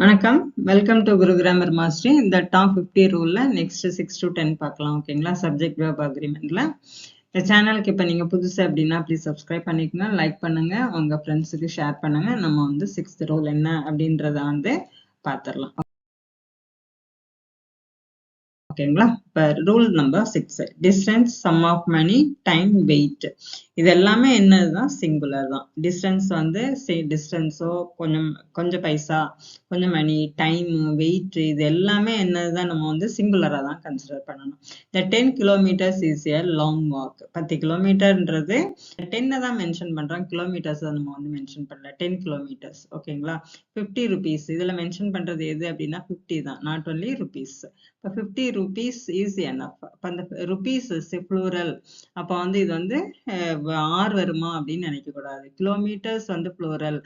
வணக்கம், welcome to Guru grammar mastery. இந்த top 50 ரூல்ல next 6 to 10 பார்க்கலாம். ஓகேங்களா? சப்ஜெக்ட் வெர்ப் அக்ரிமெண்ட்ல இந்த சேனலுக்கு இப்போ நீங்க புதுசு அப்படின்னா ப்ளீஸ் சப்ஸ்கிரைப் பண்ணிக்கோங்க, லைக் பண்ணுங்க, உங்க ஃப்ரெண்ட்ஸுக்கு ஷேர் பண்ணுங்க. நம்ம வந்து 6th ரூல் என்ன அப்படின்றத வந்து பார்த்துடலாம். ஓகேங்களா? இப்போ rule number 6 distance, sum of money, time, weight. இது எல்லாமே என்னதுதான் சிங்குலர் தான். டிஸ்டன்ஸ் வந்து டிஸ்டன்ஸோ கொஞ்சம் பைசா, கொஞ்சம் மணி, டைம், வெயிட், இது எல்லாமே என்னதுதான் நம்ம வந்து சிங்குலரா தான் கன்சிடர் பண்ணணும். இந்த 10 kilometres is a long walk. 10 கிலோமீட்டர்ன்றது 10 தான் மென்ஷன் பண்றோம், கிலோமீட்டர்ஸ் நம்ம வந்து மென்ஷன் பண்ணல. 10 கிலோமீட்டர்ஸ். ஓகேங்களா? 50 rupees இதுல மென்ஷன் பண்றது எது அப்படின்னா 50 தான், நாட் ஒன்லி ருபீஸ். இப்போ 50 rupees is enough. அப்போ அந்த ருபீஸ் ப்ளூரல், அப்போ வந்து இது வந்து ஆர் வருமா அப்படின்னு நினைக்க கூடாது. கிலோமீட்டர்ஸ் வந்து ப்ளூரல்,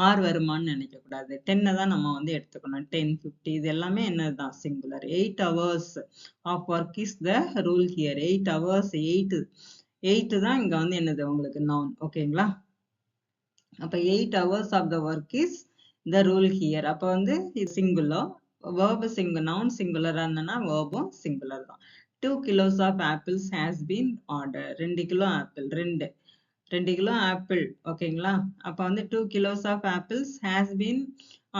ஆர் வருமான்னு நினைக்க கூடாது. 10 தான் நம்ம வந்து எடுத்துக்கணும். 10, 50 இது எல்லாமே என்னதுதான் singular. 8 hours of work is the rule here. 8 hours, 8 தான் இங்க வந்து என்னது உங்களுக்கு நவுன். ஓகேங்களா? அப்ப 8 hours of the work is the rule here. அப்ப வந்து இது singular, verb singular, noun singular இருந்தனா verb singular தான். 2 kilos of apples has been ordered. 2 kilo apple, 2 kilo apple. ஓகேங்களா? அப்ப வந்து 2 kilos of apples has been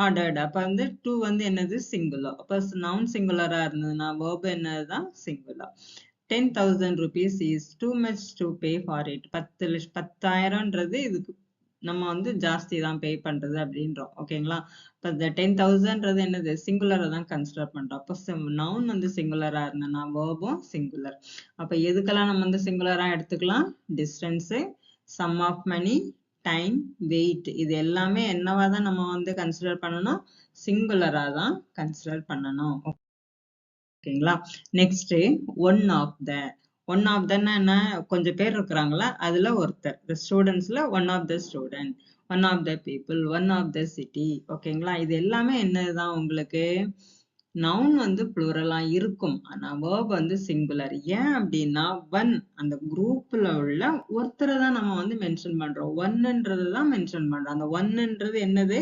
ordered. அப்ப வந்து 2 வந்து என்னது சிங்குலர். அப்ப noun singular இருந்ததுன்னா verb என்னதுதான் singular. 10,000 rupees is too much to pay for it. 10,000ன்றது இதுக்கு நம்ம வந்து ஜாஸ்தி தான் பே பண்றது அப்படின்றோம். ஓகேங்களா? இப்போ இந்த 10,000ன்றது என்னது சிங்குலரை தான் கன்சிடர் பண்றோம். அப்போ நவுன் வந்து சிங்குலரா இருந்ததுன்னா வேர்பும் சிங்குலர். அப்ப எதுக்கெல்லாம் நம்ம வந்து சிங்குலரா எடுத்துக்கலாம்? Distance, sum of money, time, weight, இது எல்லாமே என்னவா தான் நம்ம வந்து கன்சிடர் பண்ணணும்? சிங்குலரா தான் கன்சிடர் பண்ணணும். ஓகேங்களா? Next one of the. One of தன்னா என்ன? கொஞ்சம் பேர் இருக்கிறாங்களா, அதுல ஒருத்தர். the ஸ்டூடெண்ட்ஸ்ல one of the student, one of the people, one of the city. ஓகேங்களா? இது எல்லாமே என்னதுதான் உங்களுக்கு நவுன் வந்து ப்ளூரலா இருக்கும், ஆனா வேர்ப் வந்து சிங்குலர். ஏன் அப்படின்னா ஒன் அந்த குரூப்ல உள்ள ஒருத்தரை தான் நம்ம வந்து மென்ஷன் பண்றோம். ஒன்னுன்றது தான் மென்ஷன் பண்றோம். அந்த ஒன்னுன்றது என்னது?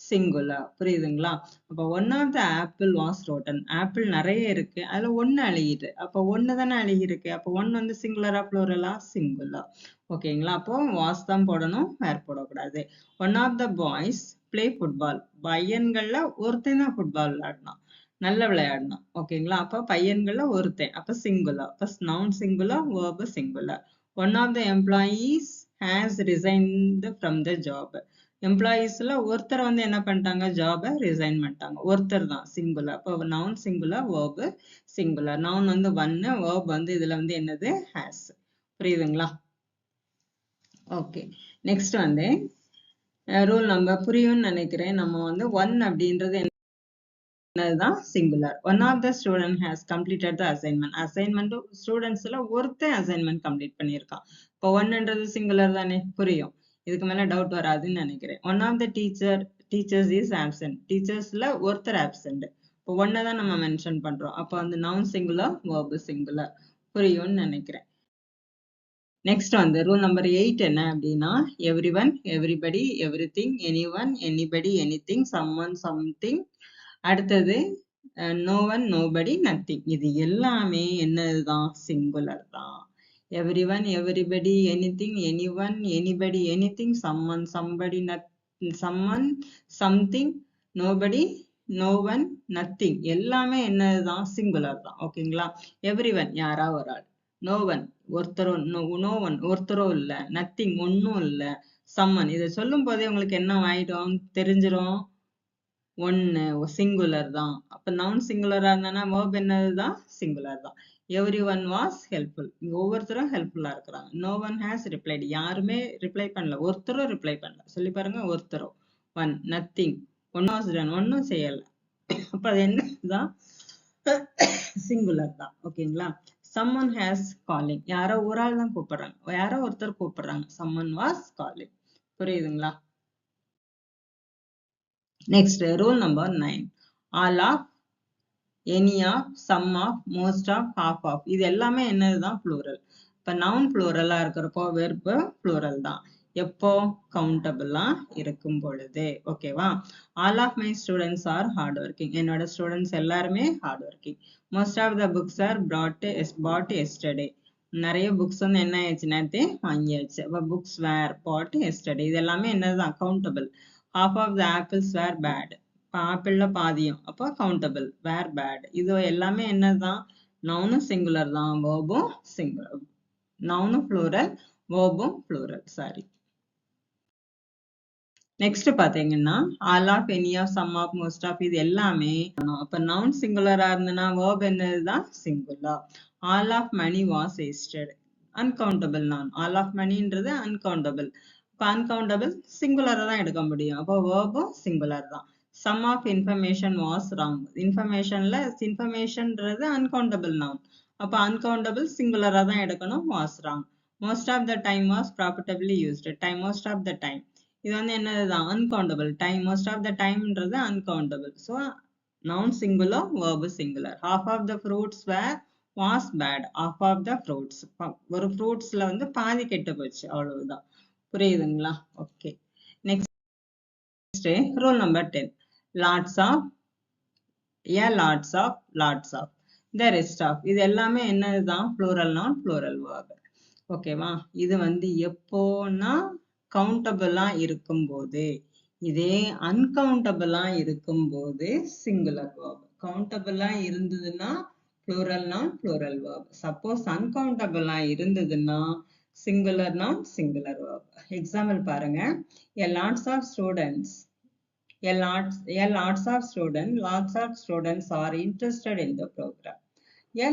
சிங்குலர். புரியுதுங்களா? அப்ப one of the apple was rotten. Apple நிறைய இருக்கு, அதுல ஒன்னு அழுகிட்டு. அப்ப ஒன்னு தானே அழுகி இருக்கு. அப்ப ஒன் வந்து சிங்குலரா ப்ளூரலா? சிங்குலர். ஓகேங்களா? அப்போ வாஸ் தான் போடணும், வேர் போடக்கூடாது. One of the boys play football. பையன்கள்ல ஒருத்தன் தான் ஃபுட்பால் விளையாடினான், நல்ல விளையாடணும். ஓகேங்களா? அப்ப பையன்கள்ல ஒருத்தன், அப்ப சிங்குலர். அப்ப noun singular, verb singular. One of the employees has resigned from the job. எம்ப்ளாயீஸ்ல ஒருத்தர் வந்து என்ன பண்ணிட்டாங்க? ஜாபை ரிசைன் பண்ணிட்டாங்க. ஒருத்தர் தான், சிங்குலர். அப்போ noun singular, verb singular. Noun வந்து ஒன்னு, வேர்ப் வந்து இதுல வந்து என்னது? ஹேஸ். புரியுதுங்களா? ஓகே. நெக்ஸ்ட் வந்து ரூல் நம்பர் புரியும்னு நினைக்கிறேன். நம்ம வந்து ஒன் அப்படின்றது என்னதுதான்? Singular. One of the student has completed the assignment. Assignment ஸ்டூடெண்ட்ஸ்ல ஒருத்தன் அசைன்மெண்ட் கம்ப்ளீட் பண்ணியிருக்கான். இப்போ ஒன்னுன்றது சிங்குலர் தானே? புரியும். இதுக்கு மேல டவுட் வராதுன்னு நினைக்கிறேன். One of the teachers is absent. டீச்சர்ஸ்ல ஒருத்தர் ஆப்சென்ட். இப்போ ஒன்னை தான் நம்ம மென்ஷன் பண்றோம். அப்போ அந்த நவுன் சிங்குலர், வேர்ப் சிங்குலர். புரியும்னு நினைக்கிறேன். நெக்ஸ்ட் வந்து ரூல் நம்பர் 8 என்ன அப்படின்னா every one, everybody, every thing, any one, anybody, anything, someone, something. அடுத்தது நோ ஒன், நோபடி, நத்திங். இது எல்லாமே என்னதுதான்? சிங்குலர் தான். Every one, everybody, anything, any one, anybody, anything, someone, somebody, someone, something, nobody, no one, nothing, எல்லாமே என்னதுதான்? Singular தான். ஓகேங்களா? Every one யாரா ஒரு ஆள், நோ ஒன் ஒருத்தரும், நோ ஒன் ஒருத்தரும் இல்ல, நத்திங் ஒன்னும் இல்ல, சம்மன். இதை சொல்லும் போதே உங்களுக்கு என்ன ஆயிடும்? தெரிஞ்சிரும், ஒன்னு சிங்குலர் தான். அப்ப நவுன் சிங்குலரா இருந்தா வேர்ப் என்னதுதான்? சிங்குலர் தான். Every one was helpful. இங்க ஒவ்வொருத்தரும் ஹெல்ப்ஃபுல்லா இருக்கிறாங்க. No one has replied. யாருமே ரிப்ளை பண்ணல, ஒருத்தரும் ரிப்ளை பண்ணல. சொல்லி பாருங்க, ஒருத்தரும். ஒன், நத்திங், ஒன்னும் வாஸ் டன், ஒன்னும் செய்யல. அப்ப அது என்னதான்? சிங்குலர் தான். ஓகேங்களா? someone has calling. யாரோ ஒரு ஆள் தான் கூப்பிடுறாங்க, யாரோ ஒருத்தர் கூப்பிடுறாங்க. someone was calling. புரியுதுங்களா? Next rule number 9 all of, any of, some of, most of, half of, இது எல்லாமே என்னதுதான்? ப்ளூரல். இப்ப நவுன் ப்ளூரலா இருக்கிறப்போ வெர்ப் ப்ளூரல் தான். எப்போ கவுண்டபிளா இருக்கும் பொழுது. ஓகேவா? All of my students are hard working. என்னோட ஸ்டூடெண்ட்ஸ் எல்லாருமே hard working. Most of the books are bought yesterday. நிறைய புக்ஸ் வந்து என்ன ஆயிடுச்சு, நேரத்தே வாங்கியாச்சு. அப்போ புக்ஸ் வேர் bought yesterday. இது எல்லாமே என்னதுதான், countable. half of the apples were bad. ஆப்பிள்ல பாதியம், அப்போ கவுண்டபிள். வேர் பேட், இது எல்லாமே என்னதான், நவுனும் சிங்குலர் தான், வேர்பும் சிங்குலர். நவுனும் ப்ளூரல், வேர்பும் ப்ளூரல். சாரி. நெக்ஸ்ட் பாத்தீங்கன்னா all of, any of, some of, most of, இது எல்லாமே. அப்ப நவுன் சிங்குலரா இருந்ததுன்னா வேர்ப் என்னதுதான், singular. All of money was wasted, uncountable noun. All of மணின்றது அன்கவுண்டபிள். இப்போ அன்கவுண்டபிள் சிங்குலரா தான் எடுக்க முடியும். அப்போ வேர்பும் சிங்குலர் தான். Some of information was wrong. இன்ஃபர்மேஷன்ன்றது அன்கவுண்டபிள் நவுன். அப்போ அன்கவுண்டபிள் சிங்குலரா தான் எடுக்கணும், was wrong. Most of the time was profitably used. Most of the time, இது வந்து என்னதுதான், அன்கவுண்டபிள். மோஸ்ட் ஆஃப் த டைம்ன்றது uncountable. So noun singular, verb singular. half of the fruits was bad. half of the fruits, ஒரு ஃப்ரூட்ஸ்ல வந்து பாதி கெட்டு போச்சு, அவ்வளவுதான். புரியுதுங்களா? Okay. Next rule number 10. lots of, lots of, lots of, the rest of, இது எல்லாமே என்னதுதான், ப்ளூரல் நவுன், ப்ளூரல் வேர்ப். ஓகேவா? இது வந்து எப்போனா கவுண்டபிளா இருக்கும்போது. இதே அன்கவுண்டபிளா இருக்கும்போது சிங்குலர் வேர்ப். கவுண்டபிளா இருந்ததுன்னா plural noun, plural verb. Suppose அன்கவுண்டபிளா இருந்ததுன்னா singular noun, singular verb. Example பாருங்க. lots of students are interested in the program.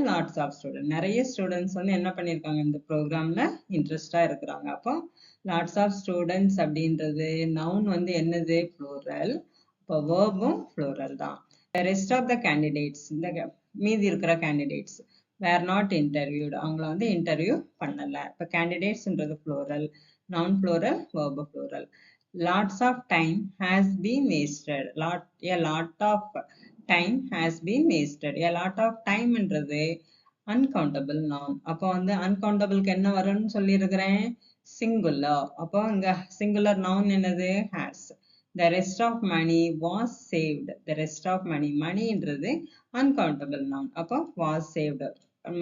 lots of students, நிறைய ஸ்டூடெண்ட்ஸ் வந்து என்ன பண்ணிருக்காங்க, இந்த ப்ரோக்ராம்ல இன்ட்ரெஸ்டா இருக்கிறாங்க. அப்போ lots of students அப்படின்றது நவுன் வந்து என்னது, ப்ளூரல். இப்போ வேர்பும் ப்ளூரல் தான். the rest of the candidates, இந்த மீதி இருக்கிற candidates were not interviewed, அவங்கள வந்து இன்டர்வியூ பண்ணல. இப்போ candidatesன்றது plural, noun plural, verb plural. lots of time has been wasted. a lot of time has been wasted. a lot of time என்றது uncountable noun. அப்போ வந்து uncountable-க்கு என்ன வரும்னு சொல்லியிருக்கிறேன், singular. அப்போ இங்க singular noun என்னது, has. the rest of money was saved. the rest of money, moneyன்றது uncountable noun. அப்போ was saved.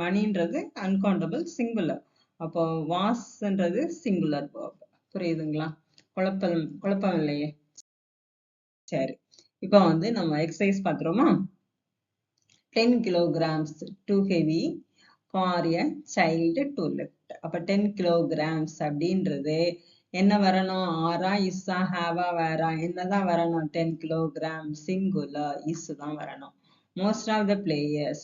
moneyன்றது uncountable, singular. அப்போ wasன்றது singular verb. புரியுதுங்களா? குழப்பம் இல்லையே? சரி, இப்போ வந்து நம்ம exercise பார்த்துருவோமா? 10 kilograms too heavy for a child to lift. அப்ப 10 kilograms அப்படின்றது என்ன வரணும், ஆரா, இஸ்ஸா, ஹேவா, வேரா, என்னதான் வரணும், 10 kilograms singular, இஸ் தான் வரணும். most of the players,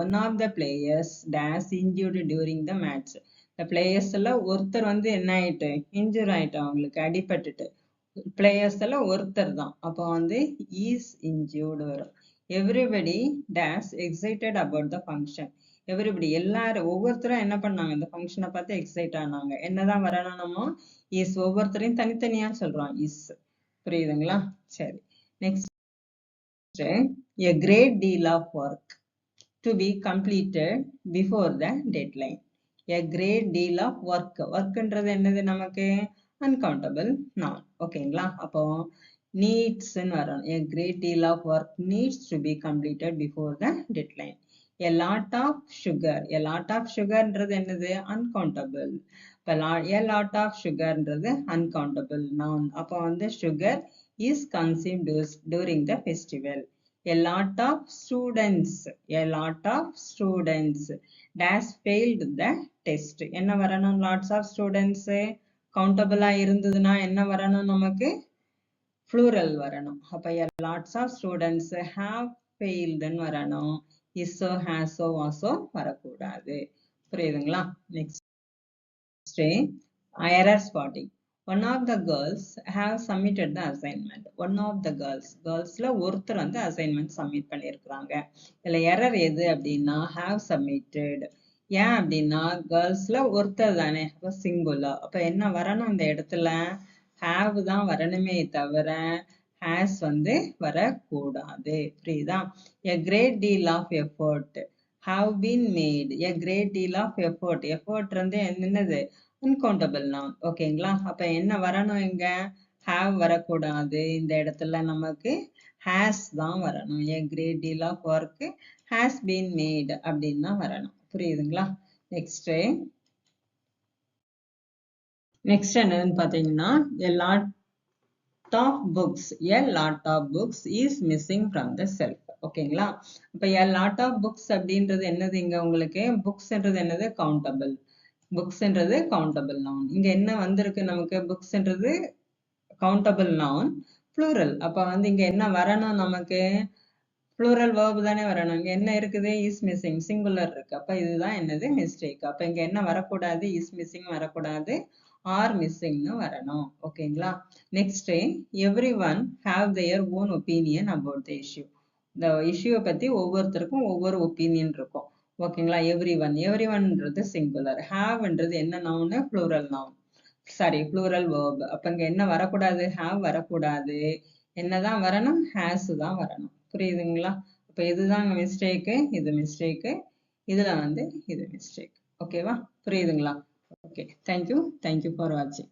one of the players dash injured during the match. the players எல்லாம் ஒருத்தர் வந்து என்ன ஆயிட்டு, இன்ஜூர் ஆயிட்டு, அவங்களுக்கு அடிபட்டுட்டு. பிளேயர்ஸ் எல்லாம் ஒருத்தர் தான். அப்போ வந்து is injured வரும். everybody dash excited about the function. everybody, எல்லாரும், ஒவ்வொருத்தரும் என்ன பண்ணாங்க, இந்த ஃபங்க்ஷனை பார்த்து எக்ஸைட் ஆனாங்க. என்னதான் வரணும், நம்ம is, ஒவ்வொருத்தரையும் தனித்தனியா சொல்றோம், is. புரியுதுங்களா? சரி, next. a great deal of work to be completed before the deadline. a great deal of work. workன்றது என்னது நமக்கு, uncountable noun. ஓகேங்களா? அப்போ needs ன்னு வரும். a great deal of work needs to be completed before the deadline. a lot of sugar. a lot of sugarன்றது என்னது, uncountable. a lot of sugarன்றது uncountable noun. அப்போ வந்து sugar is consumed during the festival. a lot of students, a lot of students dash failed the test. என்ன வரணும், lots of students கவுண்டபிளா இருந்ததுன்னா என்ன வரணும், நமக்கு plural வரணும். அப்ப lots of students have failed ன்னு வரணும். is-ஓ, has-ஓ, was-ஓ வரக்கூடாது. புரியுதுங்களா? Next, error spotting. one of the girls have submitted the assignment. one of the girlsல ஒருத்தர் வந்து assignment submit பண்ணியிருக்கிறாங்க. இதுல error எது அப்படின்னா have submitted. ஏன் அப்படின்னா கேர்ள்ஸ்ல ஒருத்தர் தானே, அப்ப சிங்குலர். அப்ப என்ன வரணும், இந்த இடத்துல have தான் வரணுமே தவிர has வந்து வரக்கூடாது. புரியுதா? a great deal of effort have been made. a great deal of effort. effort வந்து என்னது, uncountable noun. ஓகேங்களா? அப்ப என்ன வரணும் இங்க? have வரக்கூடாது. இந்த இடத்துல நமக்கு has தான் வரணும். A great deal of work has been made அப்படின்னு தான் வரணும். புரியுதுங்களா? நெக்ஸ்ட் என்னன்னு பாத்தீங்கன்னா a lot of books is missing from the shelf. ஓகேங்களா? அப்ப a lot of books அப்படின்றது என்னது இங்க உங்களுக்கு? புக்ஸ்ன்றது என்னது? கவுண்டபிள். புக்ஸ்ன்றது கவுண்டபிள் நவுன். இங்க என்ன வந்திருக்கு நமக்கு? புக்ஸ்ன்றது கவுண்டபிள் நவுன் ப்ளூரல். அப்ப வந்து இங்க என்ன வரணும் நமக்கு? ப்ளூரல் வேர்ப் தானே வரணும். இங்க என்ன இருக்குது? இஸ் மிஸ்ஸிங், சிங்குலர் இருக்கு. அப்ப இதுதான் என்னது? மிஸ்டேக். அப்ப இங்க என்ன வரக்கூடாது? இஸ் மிஸ்ஸிங் வரக்கூடாது, ஆர் மிஸ்ஸிங்னு வரணும். ஓகேங்களா? Next, every one have their own opinion about the issue. இந்த இஷ்யூவை பத்தி ஒவ்வொருத்தருக்கும் ஒவ்வொரு ஒப்பீனியன் இருக்கும். ஓகேங்களா? எவ்ரி ஒன்ன்றது சிங்குலர். ஹாவ்ன்றது என்ன noun? Plural noun. Sorry, plural verb. அப்ப இங்க என்ன வரக்கூடாது? ஹாவ் வரக்கூடாது. என்னதான் வரணும்? ஹேஸ் தான் வரணும். புரியுதுங்களா? அப்ப இதுதான் மிஸ்டேக்கு, இது மிஸ்டேக்கு, இதுல வந்து இது மிஸ்டேக். ஓகேவா? புரியுதுங்களா? ஓகே, தேங்க்யூ ஃபார் வாட்சிங்.